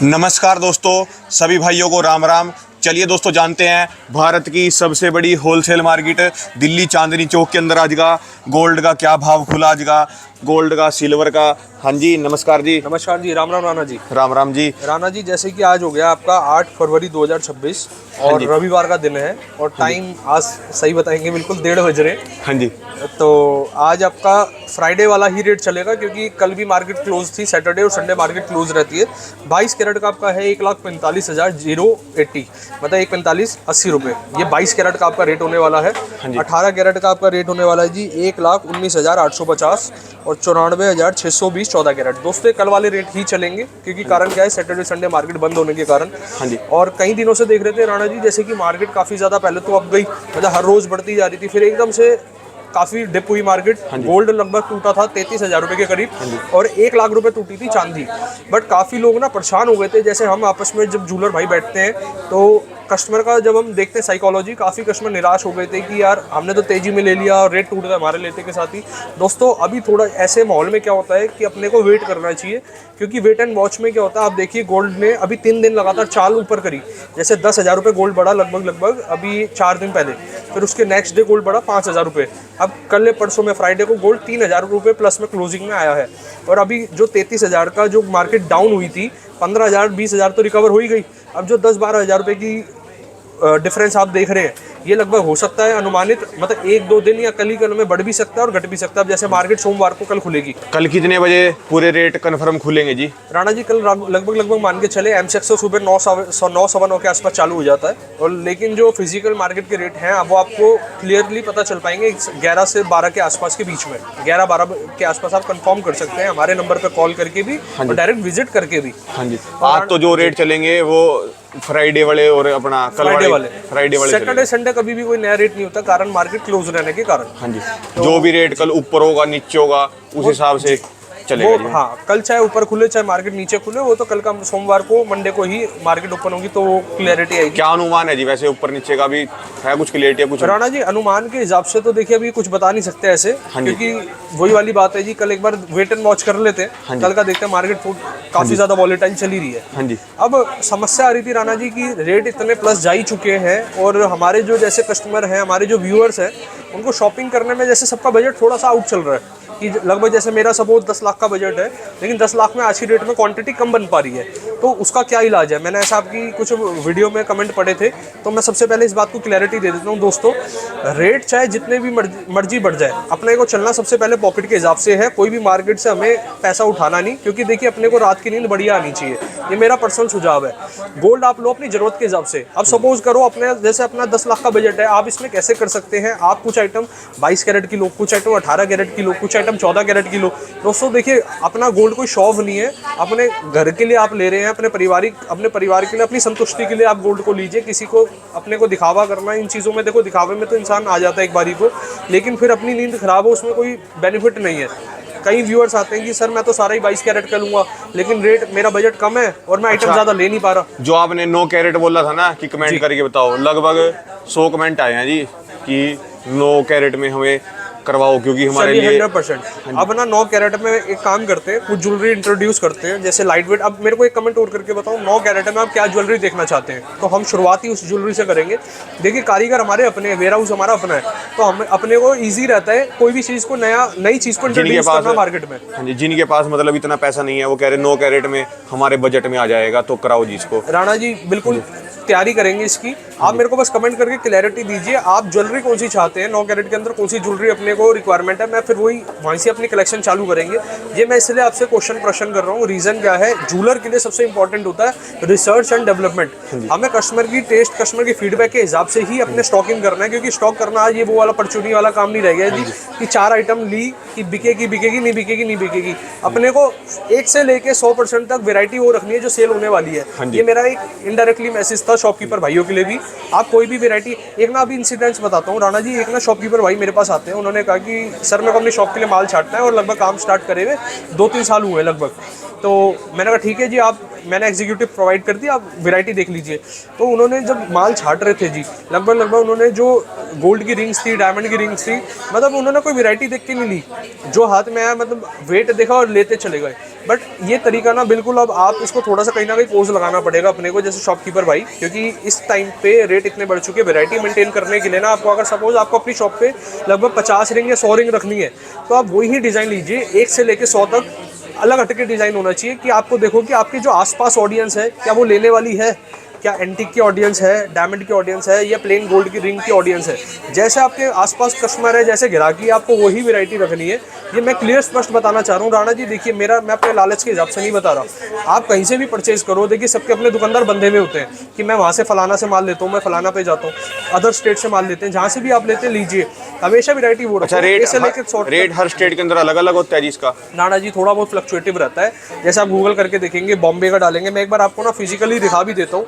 नमस्कार दोस्तों, सभी भाइयों को राम राम। चलिए दोस्तों, जानते हैं भारत की सबसे बड़ी होलसेल मार्केट दिल्ली चांदनी चौक के अंदर आज का गोल्ड का क्या भाव खुला, आज का गोल्ड का, सिल्वर का। हाँ जी, नमस्कार जी। नमस्कार जी, राम राम राणा जी। राम राम जी। राणा जी, जैसे कि आज हो गया आपका 8 फरवरी 2026 और रविवार का दिन है और टाइम आज सही बताएंगे बिल्कुल 1:30 बज रहे। हाँ जी। तो आज आपका फ्राइडे वाला ही रेट चलेगा क्योंकि कल भी मार्केट क्लोज थी, सैटरडे और संडे मार्केट क्लोज रहती है। 22 कैरेट का आपका है 1,45,080, मतलब 1,45,80 रुपये। ये 22 कैरेट का आपका रेट होने वाला है। 18 कैरेट का आपका रेट होने वाला है जी 1,19,850 और 94,620 14 कैरेट। दोस्तों ये कल वाले रेट ही चलेंगे क्योंकि कारण क्या है, सैटरडे संडे मार्केट बंद होने के कारण। हाँ जी। और कई दिनों से देख रहे थे राणा जी, जैसे कि मार्केट काफ़ी ज़्यादा पहले तो अब गई, मतलब हर रोज़ बढ़ती जा रही थी, फिर एकदम से काफ़ी डिप हुई मार्केट। गोल्ड लगभग टूटा था 33,000 रुपये के करीब और 1 लाख रुपए टूटी थी चांदी। बट काफ़ी लोग ना परेशान हो गए थे। जैसे हम आपस में जब ज्वेलर भाई बैठते हैं तो कस्टमर का जब हम देखते हैं साइकोलॉजी, काफ़ी कस्टमर निराश हो गए थे कि यार हमने तो तेजी में ले लिया और रेट टूट गया हमारे लेते के साथ ही। दोस्तों अभी थोड़ा ऐसे माहौल में क्या होता है कि अपने को वेट करना चाहिए, क्योंकि वेट एंड वॉच में क्या होता है, आप देखिए गोल्ड ने अभी 3 दिन लगातार चाल ऊपर करी। जैसे 10,000 रुपये गोल्ड बढ़ा लगभग अभी 4 दिन पहले, फिर उसके नेक्स्ट डे गोल्ड बढ़ा 5,000 रुपये। अब कल परसों में फ्राइडे को गोल्ड 3,000 रुपये प्लस में क्लोजिंग में आया है। और अभी जो 33,000 का जो मार्केट डाउन हुई थी, 15,000 20,000 तो रिकवर हो ही गई। अब जो 10-12,000 रुपये की डिफरेंस आप देख रहे हैं, ये लगभग हो सकता है अनुमानित, मतलब 1-2 दिन या कल ही कल में बढ़ भी सकता है और घट भी सकता है। अब जैसे मार्केट सोमवार को कल खुलेगी। कल कितने बजे पूरे रेट कंफर्म खुलेंगे जी? राणा जी, कल लगभग मान के चले एमसेक्स सुबह 9-9 के आसपास चालू हो जाता है। और लेकिन जो फिजिकल मार्केट के रेट हैं वो आपको क्लियरली पता चल पाएंगे 11 से 12 के आसपास के बीच में। 11-12 के आसपास आप कंफर्म कर सकते हैं हमारे नंबर पर कॉल करके भी और डायरेक्ट विजिट करके भी। हाँ जी। आज तो जो रेट चलेंगे वो फ्राइडे वाले और अपना कल फ्राइडे वाले सैटरडे संडे कभी भी कोई नया रेट नहीं होता, कारण मार्केट क्लोज रहने के कारण। हाँ जी। जो भी रेट कल ऊपर होगा नीचे होगा उस हिसाब से चलेगा जी। हाँ, कल चाहे ऊपर खुले चाहे मार्केट नीचे खुले, वो तो कल का सोमवार को मंडे को ही मार्केट ओपन होगी तो क्लियरिटी आएगी। क्या अनुमान है जी वैसे ऊपर नीचे का भी है कुछ क्लियरिटी? कुछ राणा जी, अनुमान के हिसाब से तो देखिए अभी कुछ बता नहीं सकते ऐसे, क्योंकि वही वाली बात है जी, कल एक बार वेट एंड वॉच कर लेते हैं। कल का देखते हैं, मार्केट काफी ज्यादा वॉलेटाइल चली रही है। हाँ जी। अब समस्या आ रही थी राणा जी की रेट इतने प्लस जा ही चुके हैं और हमारे जो जैसे कस्टमर हैं, हमारे जो व्यूअर्स हैं, उनको शॉपिंग करने में जैसे सबका बजट थोड़ा सा आउट चल रहा है कि लगभग जैसे मेरा सपोज 10 लाख का बजट है, लेकिन 10 लाख में आज की डेट में क्वांटिटी कम बन पा रही है, तो उसका क्या इलाज है? मैंने ऐसा आपकी कुछ वीडियो में कमेंट पढ़े थे, तो मैं सबसे पहले इस बात को क्लैरिटी दे देता हूँ दोस्तों। रेट चाहे जितने भी मर्जी बढ़ जाए, अपने को चलना सबसे पहले पॉकेट के हिसाब से है। कोई भी मार्केट से हमें पैसा उठाना नहीं, क्योंकि देखिए अपने को रात की नींद बढ़िया आनी चाहिए, ये मेरा पर्सनल सुझाव है। गोल्ड आप लो अपनी जरूरत के हिसाब से। अब सपोज करो अपने जैसे अपना 10 लाख का बजट है, आप इसमें कैसे कर सकते हैं, आप कुछ आइटम 22 कैरेट की लो, कुछ आइटम 18 कैरेट की लो, कुछ आइटम 14 कैरेट की लो। दोस्तों देखिए, अपना गोल्ड कोई शौक नहीं है, अपने घर के लिए आप ले रहे हैं, अपने परिवार के लिए, अपनी संतुष्टि के लिए आप गोल्ड को लीजिए। किसी को अपने को दिखावा करना, इन चीज़ों में देखो, दिखावे में तो इंसान आ जाता है एक बारी को, लेकिन फिर अपनी नींद खराब हो उसमें कोई बेनिफिट नहीं है। कई व्यूअर्स आते हैं कि सर मैं तो सारा ही 22 कैरेट का लूंगा, लेकिन रेट मेरा बजट कम है और मैं आइटम ज़्यादा ले नहीं पा रहा। जो आपने 9 कैरेट बोला था ना कि कमेंट करके बताओ, लगभग 100 कमेंट आए हैं जी कि 9 कैरेट में हमें करवाओ, क्योंकि हमारे लिए 100%। अब ना 9 कैरेट में एक काम करते हैं, कुछ ज्वेलरी इंट्रोड्यूस करते हैं, जैसे लाइट वेट। अब मेरे को एक कमेंट और करके बताओ, 9 कैरेट में आप क्या ज्वेलरी देखना चाहते हैं, तो हम शुरुआती उस ज्वेलरी से करेंगे। देखिए, कारीगर हमारे अपने, वेयर हाउस हमारा अपना है, तो हम अपने को ईजी रहता है कोई भी चीज़ को नई चीज़ को इंट्रोड्यूस करना मार्केट में। हाँ जी, जिनके पास मतलब इतना पैसा नहीं है, वो कह रहे 9 कैरेट में हमारे बजट में आ जाएगा, तो कराओ जी इसको। राणा जी बिल्कुल तैयारी करेंगे इसकी। आप मेरे को बस कमेंट करके क्लैरिटी दीजिए, आप ज्वेलरी कौन सी चाहते हैं, 9 कैरेट के अंदर कौन सी ज्वेलरी अपने को रिक्वायरमेंट है, मैं फिर वहीं से अपनी कलेक्शन चालू करेंगे। ये मैं इसलिए आपसे प्रश्न कर रहा हूँ, रीज़न क्या है, ज्वेलर के लिए सबसे इंपॉर्टेंट होता है रिसर्च एंड डेवलपमेंट। हमें कस्टमर की टेस्ट, कस्टमर की फीडबैक के हिसाब से ही अपने स्टॉकिंग करना है, क्योंकि स्टॉक करना आज ये वो वाला परचूनी वाला काम नहीं रह गया जी कि 4 आइटम ली कि बिकेगी नहीं बिकेगी। अपने को 1 से लेके 100% तक वेरायटी वो रखनी है जो सेल होने वाली है। ये मेरा एक इनडायरेक्टली मैसेज था शॉपकीपर भाइयों के लिए भी। आप कोई भी वेरायटी, एक ना अभी इंसिडेंट्स बताता हूँ राणा जी। एक ना शॉपकीपर भाई मेरे पास आते हैं, उन्होंने कहा कि सर मेरे को अपनी शॉप के लिए माल छाटना है और लगभग काम स्टार्ट करे हुए 2-3 साल हुए लगभग। तो मैंने कहा ठीक है जी, मैंने एग्जीक्यूटिव प्रोवाइड कर दिया, आप वैरायटी देख लीजिए। तो उन्होंने जब माल छाट रहे थे जी, लगभग उन्होंने जो गोल्ड की रिंग्स थी, डायमंड की रिंग्स थी, मतलब उन्होंने कोई वैरायटी देख के नहीं ली, जो हाथ में आया मतलब वेट देखा और लेते चले गए। बट ये तरीका ना बिल्कुल अब आप इसको थोड़ा सा कहीं ना कहीं पोज लगाना पड़ेगा अपने को जैसे शॉपकीपर भाई, क्योंकि इस टाइम पे रेट इतने बढ़ चुके हैं। वैरायटी मेंटेन करने के लिए ना आपको अगर सपोज आपको अपनी शॉप पे लगभग 50 रिंग या 100 रिंग रखनी है, तो आप वही डिज़ाइन लीजिए, 1 से लेके 100 तक अलग हटके डिज़ाइन होना चाहिए कि आपको देखो कि आपके जो आसपास ऑडियंस है क्या वो लेने वाली है, क्या एंटीक की ऑडियंस है, डायमंड की ऑडियंस है, या प्लेन गोल्ड की रिंग की ऑडियंस है। जैसे आपके आसपास कस्टमर है, जैसे ग्राहकी, आपको वही वैरायटी रखनी है। ये मैं क्लियर स्पष्ट बताना चाह रहा हूँ राणा जी। देखिए मैं अपने लालच के हिसाब से नहीं बता रहा, आप कहीं से भी परचेज करो। देखिए सबके अपने दुकानदार बंधे हुए होते हैं कि मैं वहाँ से फलाना से माल लेता हूँ, मैं फलाना पे जाता हूँ, अदर स्टेट से माल लेते हैं, जहाँ से भी आप लेते हैं लीजिए, हमेशा वैरायटी वो अच्छा, रेट हर स्टेट के अंदर अलग अलग होता है जिसका नाना जी थोड़ा बहुत फ्लक्चुएटिव रहता है। जैसे आप गूगल करके देखेंगे, बॉम्बे का डालेंगे, मैं एक बार आपको ना फिजिकली दिखा भी देता हूँ,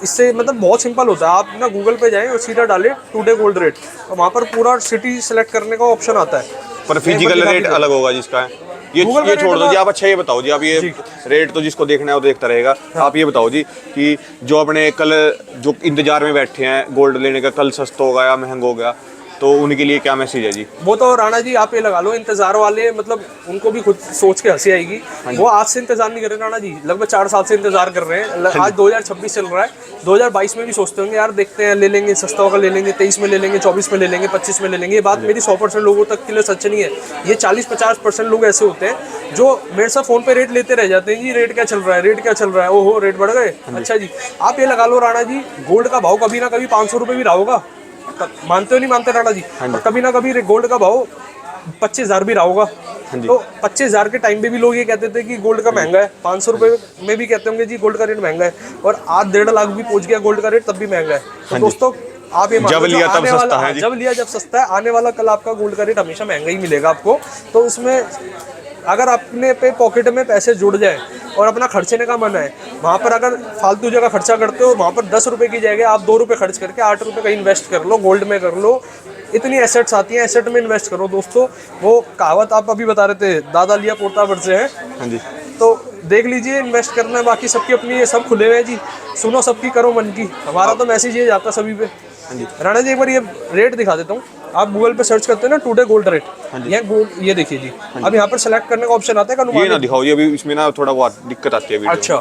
इससे मतलब बहुत सिंपल होता है। आप ना गूगल पे जाएं और सीधा डालें टुडे गोल्ड रेट, तो वहाँ पर पूरा सिटी सेलेक्ट करने का ऑप्शन आता है, पर फिजिकल रेट अलग होगा जिसका है। ये छोड़ दो जी, आप अच्छा ये बताओ जी, आप ये रेट तो जिसको देखना है वो देखता रहेगा। हाँ। आप ये बताओ जी कि जो अपने कल जो इंतजार में बैठे हैं गोल्ड लेने का, कल सस्ता हो गया या महंगा हो गया, तो उनके लिए क्या मैसेज है जी? वो तो राणा जी आप ये लगा लो, इंतजार वाले मतलब उनको भी खुद सोच के हंसी आएगी। वो आज से इंतजार नहीं कर रहे राणा जी, लगभग 4 साल से इंतजार कर रहे हैं। आज 2026 चल रहा है, 2022 में भी सोचते होंगे यार देखते हैं ले लेंगे, सस्ता होगा ले लेंगे, 23 में ले लेंगे, 24 में ले लेंगे, 25 में ले लेंगे। ये बात मेरी 100% लोगों तक के लिए सच नहीं है। ये 40-50% लोग ऐसे होते हैं जो मेरे साथ फोन पे रेट लेते रह जाते हैं, जी रेट क्या चल रहा है, रेट क्या चल रहा है, ओहो रेट बढ़ गए। अच्छा जी, आप ये लगा लो राणा जी, गोल्ड का भाव कभी ना कभी 500 रुपये भी रहा होगा, मानते हो नहीं मानते राणा जी? कभी ना कभी गोल्ड का भाव 25,000 भी रहा होगा। तो 25,000 के टाइम पे भी लोग ये कहते थे कि गोल्ड का महंगा है, 500 रुपये में भी कहते होंगे जी गोल्ड का रेट महंगा है, और आज 1.5 लाख भी पहुंच गया गोल्ड का रेट तब भी महंगा है। तो दोस्तों आप ये जब लिया तब सस्ता है, जब लिया जब सस्ता है, आने वाला कल आपका गोल्ड का रेट हमेशा महंगा ही मिलेगा आपको। तो उसमें अगर अपने पे पॉकेट में पैसे जुड़ जाए और अपना खर्चने का मन है, वहाँ पर अगर फालतू जगह खर्चा करते हो, वहाँ पर 10 रुपये की जगह आप 2 रुपये खर्च करके 8 रुपये का इन्वेस्ट कर लो, गोल्ड में कर लो। इतनी एसेट्स आती हैं, एसेट में इन्वेस्ट करो दोस्तों। वो कहावत आप अभी बता रहे थे, दादा लिया पोता बरसे हैं। हाँ जी, तो देख लीजिए इन्वेस्ट करना है, बाकी सबकी अपनी ये सब खुले हुए हैं जी, सुनो सबकी करो मन की। हमारा तो मैसेज ये जाता सभी पे। हाँ जी राणा जी, एक बार ये रेट दिखा देता हूँ। आप गूगल पे सर्च करते हैं ना टुडे गोल्ड रेट, ये देखिए जी। अब यहाँ पर सेलेक्ट करने का ऑप्शन आता है, ये ना दिखाओ, ये अभी इसमें ना थोड़ा बहुत दिक्कत आती है वीडियो। अच्छा,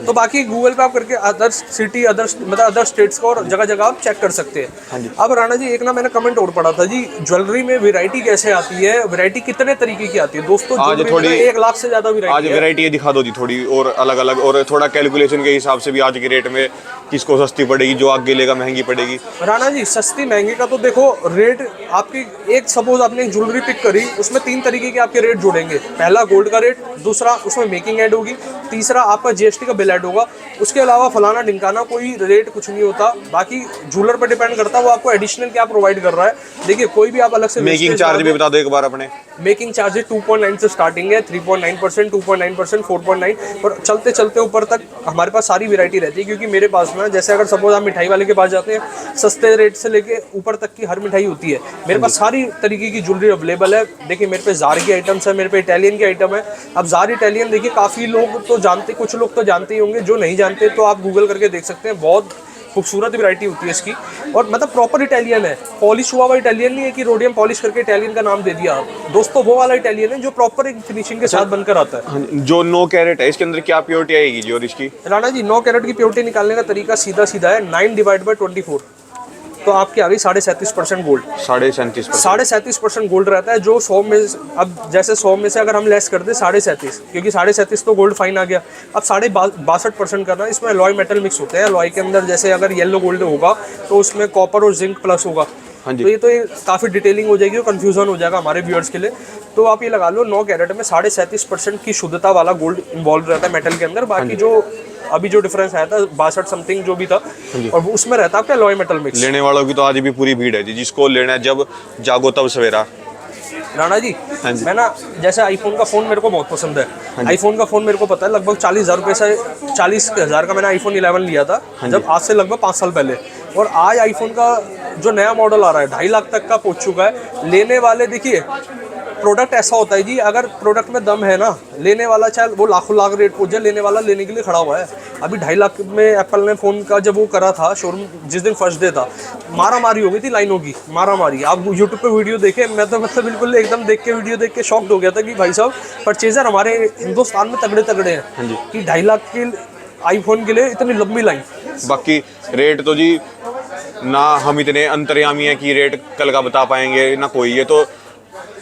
तो बाकी गूगल पे आप करके अदर सिटी, अदर स्टेट्स का और जगह जगह आप चेक कर सकते हैं। अब राणा जी एक ना मैंने कमेंट और पढ़ा था जी, ज्वेलरी में वैरायटी कैसे आती है, वैरायटी कितने तरीके की आती है दोस्तों? आज थोड़ी 1 लाख से ज्यादा वैरायटी। आज वैरायटी दिखा दो जी थोड़ी और अलग अलग, और थोड़ा कैलकुलेशन के हिसाब से भी आज के रेट में किसको सस्ती पड़ेगी, जो आगे लेगा महंगी पड़ेगी। राणा जी सस्ती महंगी का तो देखो रेट आपकी, एक सपोज आपने एक ज्वेलरी पिक करी, उसमें 3 तरीके के आपके रेट जुड़ेंगे। पहला गोल्ड का रेट, दूसरा उसमें मेकिंग ऐड होगी, तीसरा आपका जीएसटी का बिल ऐड होगा। उसके अलावा फलाना ढिमकाना कोई रेट कुछ नहीं होता। बाकी ज्वेलर पर डिपेंड करता है वो आपको एडिशनल क्या प्रोवाइड कर रहा है। देखिए कोई भी आप अलग से मेकिंग चार्ज भी बता दो एक बार अपने। मेकिंग चार्जेस 2.9 से स्टार्टिंग है, 3.9%, 2.9%, 4.9 और चलते चलते ऊपर तक हमारे पास सारी वैरायटी रहती है। क्योंकि मेरे पास में जैसे अगर सपोज आप मिठाई वाले के पास जाते हैं, सस्ते रेट से लेके ऊपर तक की हर मिठाई होती है। मेरे पास सारी तरीके की ज्वेलरी अवेलेबल है। देखिए मेरे पे जार की आइटम्स है, मेरे पे इटालियन की आइटम है। अब जार इटालियन देखिए काफ़ी लोग तो जानते, कुछ लोग तो जानते ही होंगे, जो नहीं जानते तो आप गूगल करके देख सकते हैं। बहुत खूबसूरत वैरायटी होती है इसकी, और मतलब प्रॉपर इटालियन है, पॉलिश हुआ हुआ इटालियन नहीं है कि रोडियम पॉलिश करके इटालियन का नाम दे दिया दोस्तों। वो वाला इटालियन है जो प्रॉपर एक फिनिशिंग के साथ बनकर आता है। जो 9 कैरेट है इसके अंदर क्या प्योरिटी आएगी जी? और इसकी राणा जी 9 कैरेट की प्योरिटी निकालने का तरीका सीधा सीधा है, 9/24, तो आपकी आ गई 37.5% गोल्ड। 37.5% गोल्ड रहता है, जो 100 में, अब जैसे 100 में से अगर हम लेस कर दें 37.5, क्योंकि 37.5 तो गोल्ड फाइन आ गया। अब 62% करना, इसमें अलॉय मेटल मिक्स होते हैं। अलॉय के अंदर जैसे अगर येलो गोल्ड होगा तो उसमें कॉपर और जिंक प्लस होगा। तो ये काफ़ी डिटेलिंग हो जाएगी और कन्फ्यूजन हो जाएगा हमारे व्यूअर्स के लिए। तो आप ये लगा लो 9 कैरेट में 37.5% की शुद्धता वाला गोल्ड इन्वॉल्व रहता है मेटल के अंदर। बाकी जो अभी जो डिफरेंस आया था 62 समथिंग जो भी था, और उसमें रहता है अलॉय मेटल मिक्स। लेने वालों की तो आज भी पूरी भीड़ है जी, जिसको लेना है जब जागो तब सवेरा। राणा जी मैं ना जैसे आईफोन का फ़ोन मेरे को बहुत पसंद है। आईफोन का फ़ोन मेरे को पता है लगभग 40,000 रुपये से 40,000 का मैंने आईफोन 11 लिया था, जब आज से लगभग 5 साल पहले। और आज आईफोन का जो नया मॉडल आ रहा है 2.5 लाख तक का पहुंच चुका है। लेने वाले देखिए प्रोडक्ट ऐसा होता है जी, अगर प्रोडक्ट में दम है ना, लेने वाला चाहे वो लाखों लाख रेट पहुंच जाए, लेने वाला लेने के लिए खड़ा हुआ है। अभी 2.5 लाख में एप्पल ने फ़ोन का जब वो करा था शोरूम, जिस दिन फर्स्ट डे था, मारा मारी हो गई थी लाइनों की, मारा मारी। आप यूट्यूब पे वीडियो देखे, मैं तो मतलब बिल्कुल एकदम देख के वीडियो देख के शॉक्ड हो गया था कि भाई साहब परचेजर हमारे हिंदुस्तान में तगड़े तगड़े हैं कि 2.5 लाख के आईफोन के लिए इतनी लंबी लाइन। बाकी रेट तो जी ना हम इतने अंतर्यामी हैं कि रेट कल का बता पाएंगे ना कोई, ये तो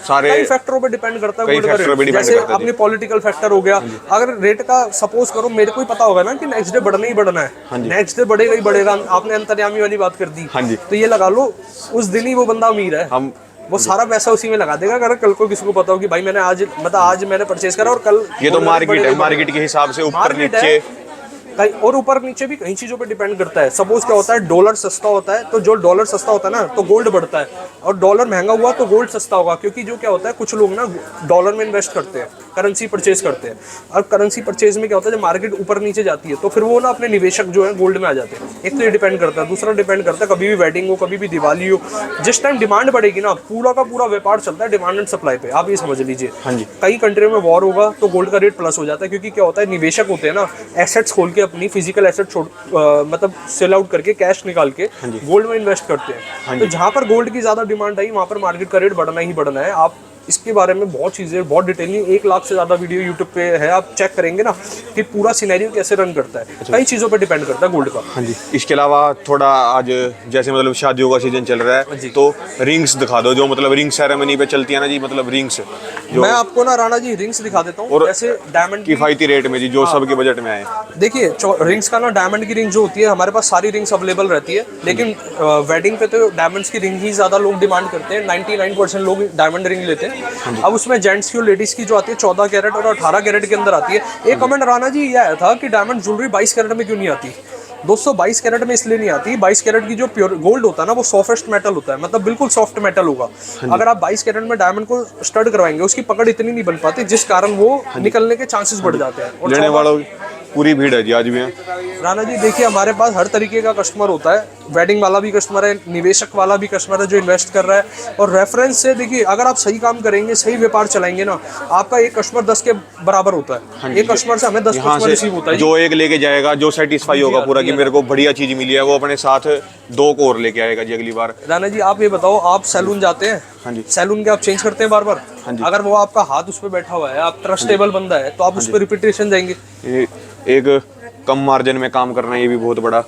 सारे कई फैक्टरों पे डिपेंड करता है कई गोल्ड का फैक्टरों पे रेट। डिपेंड जैसे करता है जी। अपनी पॉलिटिकल फैक्टर हो गया, अगर रेट का सपोज करो मेरे को ही पता होगा ना कि नेक्स्ट डे बढ़ना ही बढ़ना है, नेक्स्ट डे बढ़ेगा ही बढ़ेगा, आपने अंतर्यामी वाली बात कर दी, हाँ जी। तो ये लगा लो उस दिन ही वो बंदा अमीर है, हम वो सारा पैसा उसी में लगा देगा। अगर कल को किसी को पता हो कि भाई मैंने आज मतलब आज मैंने परचेज करा और कल ये तो gold rate मार्केट है, बढ़ेगा। मार्केट के हिसाब से ऊपर मार्केट नीचे है, और ऊपर नीचे भी कई चीज़ों पे डिपेंड करता है। सपोज क्या होता है, डॉलर सस्ता होता है तो जो डॉलर सस्ता होता है ना तो गोल्ड बढ़ता है, और डॉलर महंगा हुआ तो गोल्ड सस्ता होगा, क्योंकि जो क्या होता है कुछ लोग ना डॉलर में इन्वेस्ट करते हैं, करेंसी परचेज करते हैं, और करेंसी परचेज में क्या होता है जब मार्केट ऊपर नीचे जाती है तो फिर वो ना अपने निवेशक जो है गोल्ड में आ जाते हैं। एक तो ये डिपेंड करता है, दूसरा डिपेंड करता है कभी भी वेडिंग हो, कभी भी दिवाली हो, जिस टाइम डिमांड बढ़ेगी ना, पूरा का पूरा व्यापार चलता है डिमांड एंड सप्लाई पे, आप ये समझ लीजिए। हाँ जी। कई कंट्री में वॉर होगा तो गोल्ड का रेट प्लस हो जाता है, क्योंकि क्या होता है निवेशक होते हैं ना, एसेट्स खोल के अपनी फिजिकल एसेट मतलब सेल आउट करके कैश निकाल के गोल्ड में इन्वेस्ट करते हैं। तो जहां पर गोल्ड की ज्यादा डिमांड आई वहां पर मार्केट का रेट बढ़ना ही बढ़ना है। आप इसके बारे में बहुत चीज़ें, बहुत डिटेलिंग 1 लाख से ज़्यादा वीडियो यूट्यूब पे है, आप चेक करेंगे ना कि पूरा सिनेरियो कैसे रन करता है। कई चीज़ों पे डिपेंड करता है गोल्ड का। हाँ जी। इसके अलावा थोड़ा आज जैसे मतलब शादियों का सीजन चल रहा है तो रिंग्स दिखा दो, जो मतलब रिंग सेरेमनी पे चलती है ना जी, मतलब रिंग्स जो मैं आपको ना राणा जी रिंग्स दिखा देता हूँ, और जैसे डायमंड की। किफायती रेट में जी, जो सबके बजट में आए। देखिए रिंग्स का ना, डायमंड की रिंग जो होती है हमारे पास सारी रिंग्स अवेलेबल रहती है, लेकिन वेडिंग पे तो डायमंड्स की रिंग ही ज़्यादा लोग डिमांड करते हैं। 99% लोग डायमंड रिंग लेते हैं। अब उसमें जेंट्स की और लेडीज़ की जो आती है 14 कैरेट और 18 कैरेट के अंदर आती है। एक कमेंट राणा जी ये आया था कि डायमंड ज्वेलरी 22 कैरेट में क्यों नहीं आती। दोस्तों 22 कैरेट में इसलिए नहीं आती, 22 कैरेट की जो प्योर गोल्ड होता है ना वो सॉफ्टेस्ट मेटल होता है, मतलब बिल्कुल सॉफ्ट मेटल होगा। अगर आप 22 कैरेट में डायमंड को स्टड करवाएंगे उसकी पकड़ इतनी नहीं बन पाती, जिस कारण वो निकलने के चांसेस बढ़ जाते हैं। और लेने वालों की पूरी भीड़ है जी आज भी है। राणा जी देखिए हमारे पास हर तरीके का कस्टमर होता है, वेडिंग वाला भी कस्टमर है, निवेशक वाला भी कस्टमर है जो इन्वेस्ट कर रहा है। और रेफरेंस से देखिए अगर आप सही काम करेंगे, सही व्यापार चलाएंगे ना, आपका एक कस्टमर 10 के बराबर होता है। एक कस्टमर से हमें 10 कस्टमर रिसीव होता है। जो एक लेके जाएगा, जो सेटिस्फाई होगा पूरा कि मेरे को बढ़िया चीज मिली है, वो अपने साथ 2 को और लेके आएगा जी अगली बार। राणा जी आप ये बताओ, आप सैलून जाते हैं? हाँ जी। सैलून के आप चेंज करते हैं बार बार? हाँ जी। अगर वो आपका हाथ उस पर बैठा हुआ है, आप ट्रस्टेबल बंदा है तो आप उस पर रिपीटेशन जाएंगे। एक कम मार्जिन में काम करना ये भी बहुत बड़ा।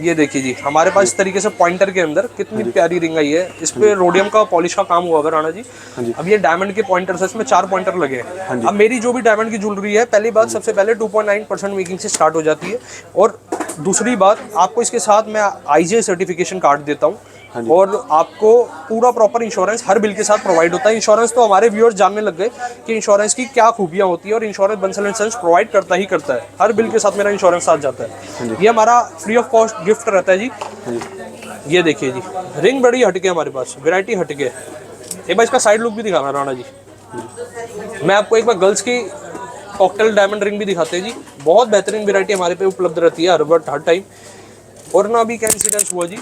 ये देखिए जी हमारे पास इस तरीके से पॉइंटर के अंदर कितनी प्यारी रिंग आई है। इस पे रोडियम का पॉलिश का काम हुआ है राणा जी। अब ये डायमंड के पॉइंटर्स है, इसमें 4 पॉइंटर लगे हैं। अब मेरी जो भी डायमंड की ज्वेलरी है, पहली बात सबसे पहले 2.9% मेकिंग से स्टार्ट हो जाती है, और दूसरी बात आपको इसके साथ मैं IGI सर्टिफिकेशन कार्ड देता हूँ, और आपको पूरा प्रॉपर इंश्योरेंस हर बिल के साथ प्रोवाइड होता है। इंश्योरेंस तो हमारे व्यूअर्स जानने लग गए कि इंश्योरेंस की क्या खूबियां होती है, और insurance Bansal and sons provide करता ही करता है। हर बिल के साथ मेरा इंश्योरेंस साथ जाता है। ये हमारा फ्री ऑफ कॉस्ट गिफ्ट रहता है जी। ये देखिए जी रिंग बड़ी हटके हमारे पास, वैरायटी हटके। एक बार इसका साइड लुक भी दिखाना राणा जी। मैं आपको एक बार गर्ल्स की कॉकटेल डायमंड रिंग भी दिखाते हैं जी। बहुत बेहतरीन वैरायटी हमारे पे उपलब्ध रहती है हर टाइम। और ना अभी क्या इंसिडेंस हुआ जी,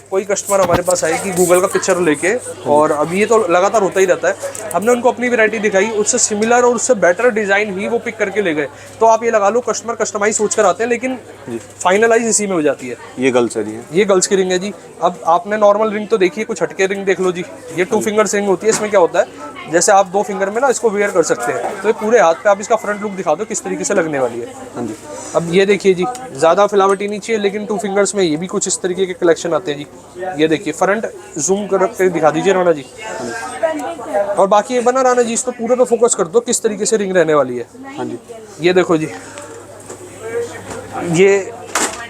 कोई कस्टमर हमारे पास आए कि गूगल का पिक्चर लेके, और अभी ये तो लगातार होता ही रहता है, हमने उनको अपनी वैरायटी दिखाई, उससे सिमिलर और उससे बेटर डिज़ाइन ही वो पिक करके ले गए। तो आप ये लगा लो कस्टमर कस्टमाइज सोच कर आते हैं, लेकिन फाइनलाइज इसी में हो जाती है। ये गर्ल्स है जी, ये गर्ल्स की रिंग है जी। अब आपने नॉर्मल रिंग तो देखी है, कुछ हटके रिंग देख लो जी। ये 2 फिंगर्स रिंग होती है। इसमें क्या होता है, जैसे आप 2 फिंगर में ना इसको वेयर कर सकते हैं, तो ये पूरे हाथ पे आप इसका फ्रंट लुक दिखा दो किस तरीके से लगने वाली है। हाँ जी। अब ये देखिए जी, ज़्यादा फिलावटी नहीं चाहिए, लेकिन 2 फिंगर्स में ये भी कुछ इस तरीके के कलेक्शन आते हैं जी। ये देखिए फ्रंट जूम कर दिखा दीजिए राणा जी। और बाकी ये बना राणा जी, इस पर पूरे पे फोकस कर दो किस तरीके से रिंग रहने वाली है। हाँ जी। ये देखो जी, ये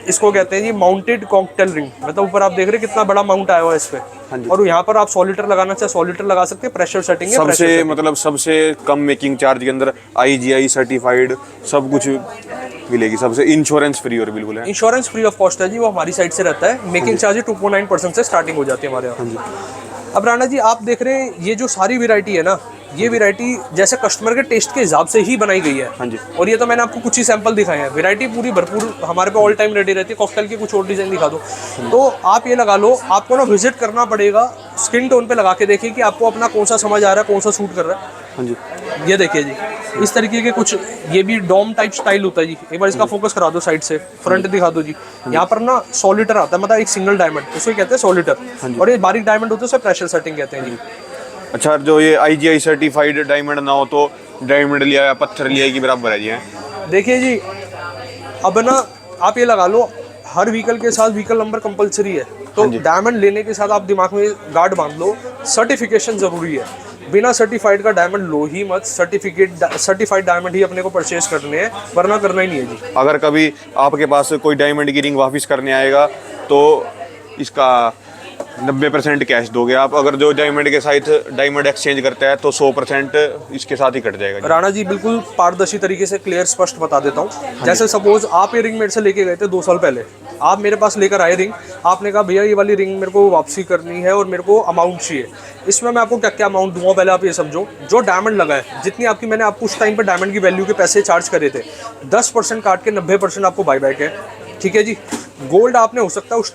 इसको कहते हैं जी माउंटेड कॉकटेल रिंग, मतलब ऊपर आप देख रहे हैं कितना बड़ा माउंट आया हुआ है इस पे। और यहाँ पर आप 100 लीटर लगाना चाहे 100 लीटर लगा सकते हैं। प्रेशर सेटिंग है, सबसे मतलब सबसे कम मेकिंग चार्ज के अंदर IGI सर्टिफाइड सब कुछ मिलेगी, सबसे इंश्योरेंस फ्री और बिल्कुल है। इंश्योरेंस फ्री ऑफ कॉस्ट है जी, वो हमारी साइड से रहता है। मेकिंग चार्ज 2.9% से स्टार्टिंग हो जाती है हमारे यहाँ। अब राणा जी आप देख रहे हैं ये जो सारी वैरायटी है ना, ये वैरायटी जैसे कस्टमर के टेस्ट के हिसाब से ही बनाई गई है। हाँ जी। और ये तो मैंने आपको कुछ ही सैंपल दिखाए हैं, वैरायटी पूरी भरपूर हमारे पे ऑल टाइम रेडी रहती है। कॉकटेल की कुछ और डिज़ाइन दिखा दो। तो आप ये लगा लो, आपको ना विजिट करना पड़ेगा स्किन टोन पे लगा के देखिए कि आपको अपना कौन सा समझ आ रहा है, कौन सा सूट कर रहा है। हाँ जी, ये देखिए जी, इस तरीके के कुछ, ये भी डोम टाइप स्टाइल होता है जी। एक बार इसका फोकस करा दो साइड से, फ्रंट दिखा दो जी। यहाँ पर ना सॉलिटर आता है, मतलब एक सिंगल डायमंड, उसको कहते हैं सॉलिटर। और ये बारीक डायमंड होते हैं, उसे प्रेशर सेटिंग कहते हैं जी। अच्छा, जो ये IGI सर्टिफाइड डायमंड ना हो तो डायमंड लिया या पत्थर लिया के बराबर है जी? देखिए जी, अब ना आप ये लगा लो, हर व्हीकल के साथ व्हीकल नंबर कंपलसरी है, तो डायमंड लेने के साथ आप दिमाग में गार्ड बांध लो, सर्टिफिकेशन जरूरी है। बिना सर्टिफाइड का डायमंड लो ही मत, सर्टिफाइड डायमंड ही अपने को परचेज करने हैं, वरना करना ही नहीं है जी। अगर कभी आपके पास कोई डायमंड की रिंग वापस करने आएगा तो इसका 90% कैश दोगे आप। अगर जो डायमंड के साथ डायमंड एक्सचेंज करता है तो 100% इसके साथ ही कट जाएगा जी। राणा जी बिल्कुल पारदर्शी तरीके से क्लियर स्पष्ट बता देता हूँ। जैसे सपोज आप ये रिंग मेरे से लेके गए थे 2 साल पहले, आप मेरे पास लेकर आए रिंग, आपने कहा भैया ये वाली रिंग मेरे को वापसी करनी है और मेरे को अमाउंट चाहिए। इसमें मैं आपको क्या क्या अमाउंट दूंगा, पहले आप ये समझो। जो डायमंड लगा है, जितनी आपकी मैंने आपको उस टाइम पर डायमंड की वैल्यू के पैसे चार्ज करे थे, 10% काट के 90% आपको बाईबैक है, ठीक है जी। गोल्ड आपने हो सकता है उस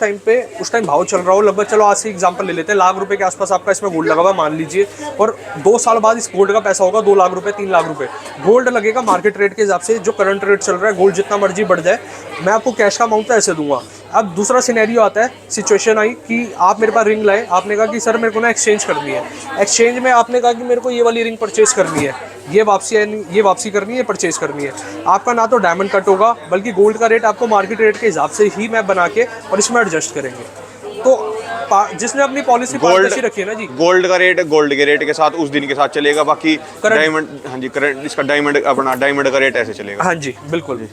टाइम भाव चल रहा हो लगभग, चलो आज से एग्जांपल ले लेते हैं, लाख रुपए के आसपास आपका इसमें गोल्ड लगा हुआ मान लीजिए, और 2 साल बाद इस गोल्ड का पैसा होगा 2 लाख रुपए, 3 लाख रुपए गोल्ड लगेगा मार्केट रेट के हिसाब से। जो करंट रेट चल रहा है, गोल्ड जितना मर्जी बढ़ जाए, मैं आपको कैश का अमाउंट तो ऐसे दूंगा। अब दूसरा सिनेरियो आता है, सिचुएशन आई कि आप मेरे पास रिंग लाए, आपने कहा कि सर मेरे को ना एक्सचेंज करनी है। एक्सचेंज में आपने कहा कि मेरे को ये वाली रिंग परचेज करनी है, ये वापसी करनी है, परचेज करनी है। आपका ना तो डायमंड कट होगा, बल्कि गोल्ड का रेट आपको मार्केट रेट के हिसाब से ही मैं बना के और इसमें एडजस्ट करेंगे। तो जिसने अपनी पॉलिसी पारदर्शी रखी है ना जी, गोल्ड का रेट गोल्ड के रेट के साथ उस दिन के साथ चलेगा, बाकी डायमंड, हाँ जी, करंट इसका डायमंड, अपना डायमंड का रेट ऐसे चलेगा। हाँ जी बिल्कुल।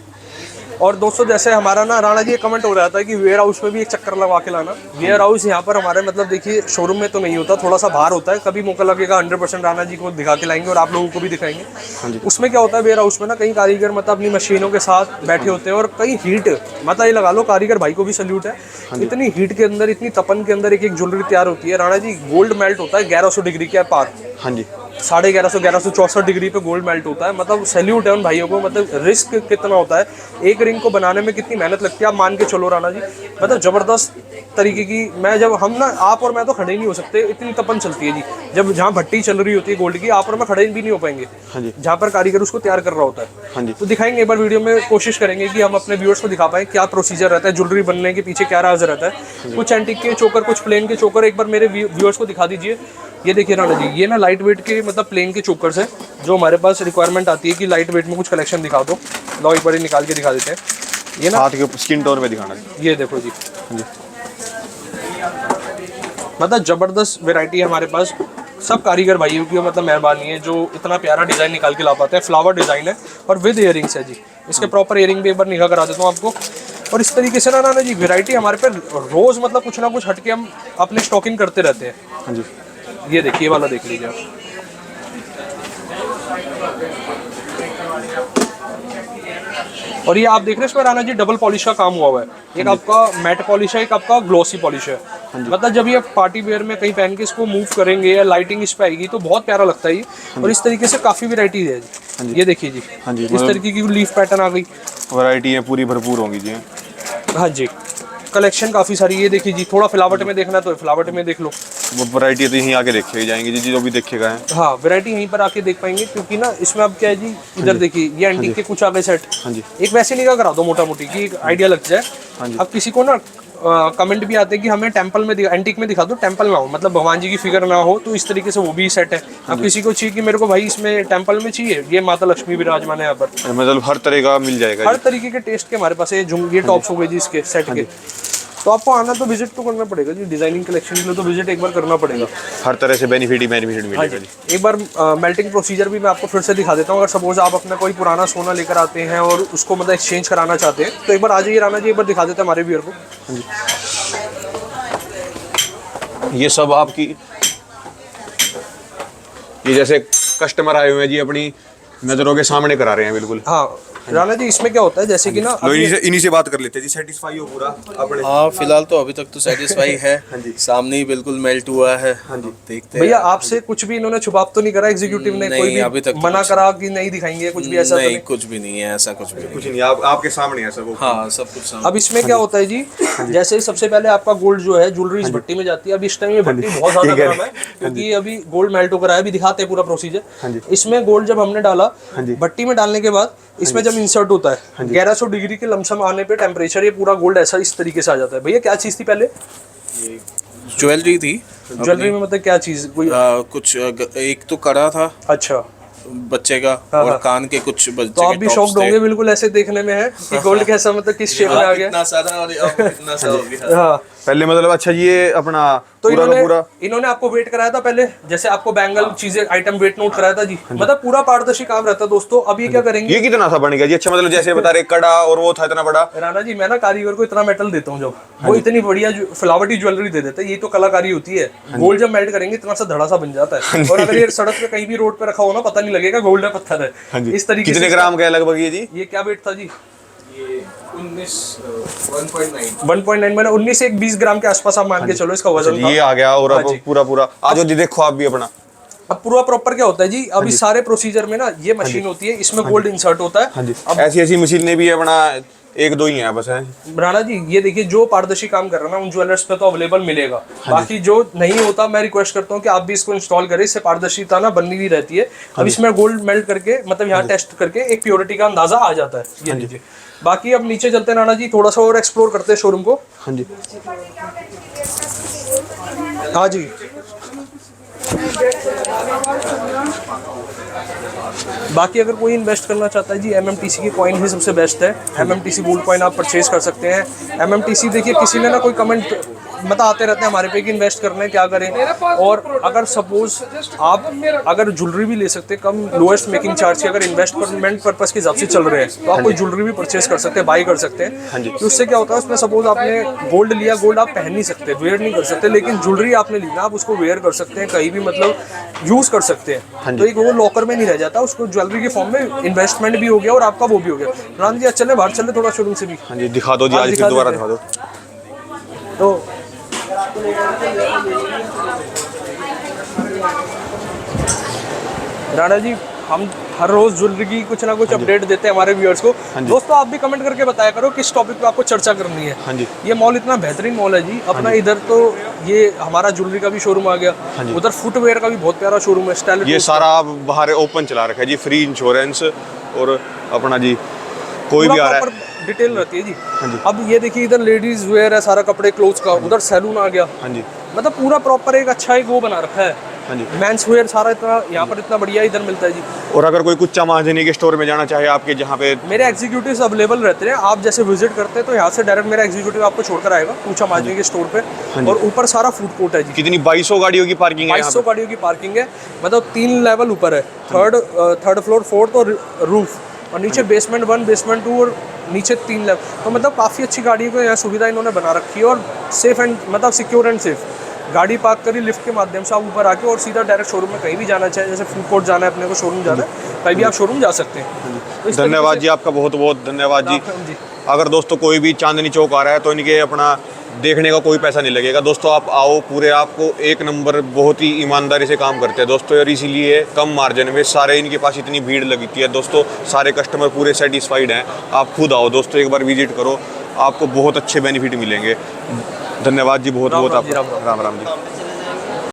और दोस्तों जैसे हमारा ना, राणा जी ये कमेंट हो रहा था कि वेयर हाउस में भी एक चक्कर लगा के लाना। वेयर हाउस यहाँ पर हमारे, मतलब देखिए शोरूम में तो नहीं होता, थोड़ा सा बाहर होता है। कभी मौका लगेगा 100% राणा जी को दिखा के लाएंगे और आप लोगों को भी दिखाएंगे। उसमें क्या होता है, वेयर हाउस में ना कई कारीगर मतलब अपनी मशीनों के साथ बैठे होते हैं, और कई हीट, मतलब ये लगा लो कारीगर भाई को भी सल्यूट है। इतनी हीट के अंदर, इतनी तपन के अंदर एक ज्वेलरी तैयार होती है राणा जी। गोल्ड मेल्ट होता है 1100 डिग्री के पार, हाँ जी, 1164 डिग्री पे गोल्ड मेल्ट होता है। मतलब सैल्यूट है उन भाइयों को। मतलब रिस्क कितना होता है, एक रिंग को बनाने में कितनी मेहनत लगती है आप मान के चलो राणा जी। मतलब जबरदस्त तरीके की, मैं जब हम ना, आप और मैं तो खड़े ही नहीं हो सकते, इतनी तपन चलती है जी। जब जहाँ भट्टी चल रही होती है गोल्ड की, आप और मैं खड़े भी नहीं हो पाएंगे, हाँ जी, जहाँ पर कारीगर उसको तैयार कर रहा होता है। हाँ जी, तो दिखाएंगे एक बार वीडियो में, कोशिश करेंगे कि हम अपने व्यूअर्स को दिखा पाएं क्या प्रोसीजर रहता है, ज्वेलरी बनने के पीछे क्या राज रहता है। कुछ एंटीक के चोकर, कुछ प्लेन के चोकर एक बार मेरे व्यूअर्स को दिखा दीजिए। ये देखिए राणा जी, ये ना लाइट वेट के, मतलब प्लेन के चोकर्स हैं, जो हमारे पास रिक्वायरमेंट आती है कि लाइट वेट में कुछ कलेक्शन दिखा दो। लो एक बार निकाल के दिखा देते हैं। ये ना हाथ के स्किन टोन पे दिखाना। ये देखो जी, हाँ जी, मतलब जबरदस्त वैरायटी है हमारे पास। सब कारीगर भाइयों की मतलब मेहरबानी है जो इतना प्यारा डिजाइन निकाल के ला पाते हैं। फ्लावर डिजाइन है और विद इयरिंग्स है जी। इसके प्रॉपर इयरिंग भी एक बार निगाह करा देता हूँ आपको। और इस तरीके से ना जी वैरायटी हमारे पे रोज मतलब कुछ ना कुछ हटके हम अपने स्टॉकिंग करते रहते हैं। हाँ जी, ये देखिए वाला देख लीजिए आप। और ये आप देख रहे हैं इसमें राणा जी डबल पॉलिश का काम हुआ है। एक आपका मैट पॉलिश है, एक आपका ग्लॉसी पॉलिश है। मतलब जब ये पार्टी वेयर में कहीं पहन के इसको मूव करेंगे या लाइटिंग इस पे आएगी तो बहुत प्यारा लगता है ये। और इस तरीके से काफी वैरायटी है जी। ये देखिए जी, हाँ जी, इस तरीके की लीफ पैटर्न आ गई, वैरायटी है पूरी भरपूर होंगी जी। हाँ जी, कलेक्शन काफी सारी। ये देखिए जी, थोड़ा फ्लावट में देखना तो फ्लावट में देख लो। वो वैरायटी तो यहीं आके देखे जाएंगे जी, जो भी देखेगा है। हाँ, वैरायटी यहीं पर आके देख पाएंगे, क्योंकि ना इसमें अब क्या है जी, इधर देखिए ये एंटीक के कुछ आ गए सेट। हाँ जी, एक वैसे निगाह करा दो मोटा मोटी की एक आइडिया लग जाए। हाँ जी, अब किसी को ना कमेंट भी आते हैं कि हमें टेंपल में एंटीक में दिखा दो, टेंपल ना हो, मतलब भगवान जी की फिगर ना हो, तो इस तरीके से वो भी सेट है। अब किसी को चाहिए कि मेरे को भाई इसमें टेंपल में चाहिए, ये माता लक्ष्मी विराजमान है यहाँ पर। मतलब हर तरह का मिल जाएगा हर जी। तरीके के टेस्ट के हमारे पास ये टॉप्स हो गए जी इसके सेट के। तो आपको आना तो विजिट तो करना पड़ेगा जी, डिजाइनिंग कलेक्शन के लिए तो विजिट एक बार करना पड़ेगा। हर तरह से बेनिफिट ही बेनिफिट मिलेगा जी। एक बार मेल्टिंग प्रोसीजर भी मैं आपको फिर से दिखा देता हूँ। अगर सपोज आप अपना कोई पुराना सोना लेकर आते हैं और उसको मतलब एक्सचेंज कराना चाहते हैं, तो एक बार आ जाइए राणा जी, एक बार दिखा देते हैं हमारे व्यूअर को। ये सब आपकी, ये जैसे कस्टमर आए हुए हैं जी, अपनी नज़रों के सामने करा रहे हैं बिल्कुल। हाँ, राणा जी इसमें क्या होता है जैसे कि ना लो इन्हीं से बात कर लेते हैं जी, सेटिस्फाई हो पूरा अपने। हाँ फिलहाल तो अभी तक तो सेटिस्फाई है। हाँ जी। सामने ही बिल्कुल मेल्ट हुआ है। हाँ जी देखते हैं। भैया आपसे कुछ भी इन्होंने छुपा तो नहीं करा एग्जीक्यूटिव ने, नहीं, कोई अभी भी तक तो मना कुछ करा कि नहीं दिखाएंगे, कुछ भी ऐसा तो नहीं, नहीं? कुछ भी नहीं है, ऐसा कुछ भी कुछ नहीं। नहीं, आपके सामने है सब। हाँ सब कुछ सामने। अब इसमें क्या होता है जी, जैसे सबसे पहले आपका गोल्ड जो है ज्वेलरी इस भट्टी में जाती है। अभी इस टाइम ये भट्टी बहुत ज्यादा गर्म है क्योंकि अभी गोल्ड मेल्ट होकर आया। अभी दिखाते हैं पूरा प्रोसीजर। इसमें गोल्ड जब हमने डाला भट्टी में डालने के बाद इसमें जब इंसर्ट होता है 1100 डिग्री के लमसम आने पे टेम्परेचर, ये पूरा गोल्ड ऐसा इस तरीके से आ जाता है। भैया क्या चीज थी पहले? ज्वेलरी थी। ज्वेलरी में मतलब क्या चीज कोई? कुछ एक तो कड़ा था अच्छा बच्चे का, और कान के कुछ बच्चे तो आप भी शॉक्ड होंगे बिल्कुल ऐसे देखने में है कि गोल्ड कैसा मतलब किस शेप में आ गया। इतना सारा और अब इतना सा हो गया। हाँ पहले मतलब अच्छा जी ये अपना तो पूरा का पूरा इन्होंने आपको वेट कराया था पहले, जैसे आपको बैंगल चीजें आइटम वेट नोट कराया था जी, मतलब पूरा पारदर्शी काम रहता है दोस्तों। अब ये क्या करेंगे, ये कितना सा बन गया जी? अच्छा मतलब जैसे बता रहे कड़ा और वो था इतना बड़ा। राणा जी मैं ना कारीगर को इतना मेटल देता हूँ जब वो इतनी बढ़िया फ्लावटी ज्वेलरी दे देता है, ये तो कलाकारी होती है। गोल्ड जब मेल्ट करेंगे इतना सा धड़ा सा बन जाता है, और अगर ये सड़क पे कहीं भी रोड पे रखा हो ना पता नहीं लगेगा गोल्ड है पत्थर है। इस तरीके कितने से ग्राम का है लगभग ये जी? ये क्या वेट था जी? ये 1.9 1.9 मैंने 19 से 20 ग्राम के आसपास आप मान के चलो इसका वजन था। ये आ गया और हाँ अब जी। पूरा आज जी देखो आप भी अपना। अब पूरा प्रॉपर क्या होता है जी, अब इस सारे प्रोसीजर में ना ये मशीन होती है, इसमें गोल्ड इंसर्ट होता है। हाँ जी, ऐसी ऐसी मशीनें भी अपना एक दो ही हैं बस है। राणा जी ये देखिए जो पारदर्शी काम कर रहा है ना उन ज्वेलर्स पे तो अवेलेबल मिलेगा। बाकी जो नहीं होता मैं रिक्वेस्ट करता हूँ कि आप भी इसको इंस्टॉल करें, इससे पारदर्शिता ना बनी हुई रहती है। अब इसमें गोल्ड मेल्ट करके मतलब यहाँ टेस्ट करके एक प्योरिटी का अंदाजा आ जाता है। ये लीजिए। बाकी अब नीचे चलते हैं राणा जी, थोड़ा सा और एक्सप्लोर करते हैं शोरूम को। हाँ जी हाँ जी बाकी अगर कोई इन्वेस्ट करना चाहता है जी MMTC की कॉइन ही सबसे बेस्ट है। MMTC गोल्ड कॉइन आप परचेज कर सकते हैं। MMTC देखिए किसी ने ना कोई कमेंट मतलब आते रहते हैं हमारे पे कि इन्वेस्ट करना है क्या करें, और अगर सपोज आप अगर ज्वेलरी भी ले सकते हैं कम लोएस्ट मेकिंग चार्ज के, अगर इन्वेस्टमेंट पर्पस के हिसाब से चल रहे हैं तो आप कोई ज्वेलरी भी परचेज कर सकते हैं, बाई कर सकते हैं। तो उससे क्या होता है उसमें सपोज आपने गोल्ड लिया, गोल्ड आप पहन नहीं सकते, वेयर नहीं कर सकते, लेकिन ज्वेलरी आपने ली ना आप उसको वेयर कर सकते हैं, कहीं भी मतलब यूज कर सकते हैं। तो एक वो लॉकर में नहीं रह जाता, उसको ज्वेलरी के फॉर्म में इन्वेस्टमेंट भी हो गया और आपका वो भी हो गया। राम जी चले बाहर चले थोड़ा शोरूम से भी। हाँ जी दिखा दो जी, आज फिर दोबारा दिखा दो। तो राणा जी हम हर रोज ज्वेलरी की कुछ ना कुछ अपडेट देते हैं हमारे व्यूअर्स को। दोस्तों आप भी कमेंट करके बताया करो किस टॉपिक पे आपको चर्चा करनी है। हाँ जी ये मॉल इतना बेहतरीन मॉल है जी अपना। इधर तो ये हमारा ज्वेलरी का भी शोरूम आ गया, उधर फुटवेयर का भी बहुत प्यारा शोरूम है। स्टाइल ये सारा आप बाहर ओपन चला रखा है जी, फ्री इंश्योरेंस और अपना जी कोई भी आ रहा है डिटेल रहती है जी। अब ये देखिए इधर लेडीज वेयर है सारा, कपड़े क्लोथ्स का, उधर सैलून आ गया। हाँ जी मतलब पूरा प्रॉपर एक अच्छा एक वो बना रखा है। हाँ जी मेंस वेयर सारा इतना यहाँ पर इतना बढ़िया इधर मिलता है जी। और अगर कोई कुछ महाजनी के स्टोर में जाना चाहे आपके, जहाँ पे मेरे एग्जीक्यूटिव्स अवेलेबल रहते हैं, आप जैसे विजिट करते हैं तो यहाँ से डायरेक्ट मेरा एग्जीक्यूटिव आपको छोड़कर आएगा पूछा माजनी के स्टोर पे। और ऊपर सारा फूड कोर्ट है जी। कितनी 2200 गाड़ियों की पार्किंग है? 2200 गाड़ियों की पार्किंग है, मतलब 3 लेवल ऊपर है, थर्ड फ्लोर, फोर्थ और रूफ, और नीचे बेसमेंट 1 बेसमेंट 2 और नीचे 3 लेवल। तो मतलब काफ़ी अच्छी गाड़ियों को यहाँ सुविधा इन्होंने बना रखी है, और सेफ एंड मतलब सिक्योर एंड सेफ। गाड़ी पार्क करी लिफ्ट के माध्यम से आप ऊपर आके और सीधा डायरेक्ट शोरूम में कहीं भी जाना चाहे, जैसे फूड कोर्ट जाना है अपने को, शोरूम जाना है, कहीं भी आप शोरूम जा सकते हैं। तो इस धन्यवाद जी आपका, बहुत बहुत धन्यवाद जी। जी अगर दोस्तों कोई भी चांदनी चौक आ रहा है तो इनके अपना देखने का कोई पैसा नहीं लगेगा दोस्तों, आप आओ, पूरे आपको एक नंबर बहुत ही ईमानदारी से काम करते हैं दोस्तों, और इसीलिए कम मार्जिन में सारे इनके पास इतनी भीड़ लगती है दोस्तों, सारे कस्टमर पूरे सेटिस्फाइड हैं। आप खुद आओ दोस्तों, एक बार विजिट करो, आपको बहुत अच्छे बेनिफिट मिलेंगे। धन्यवाद जी बहुत बहुत, आप राम राम जी।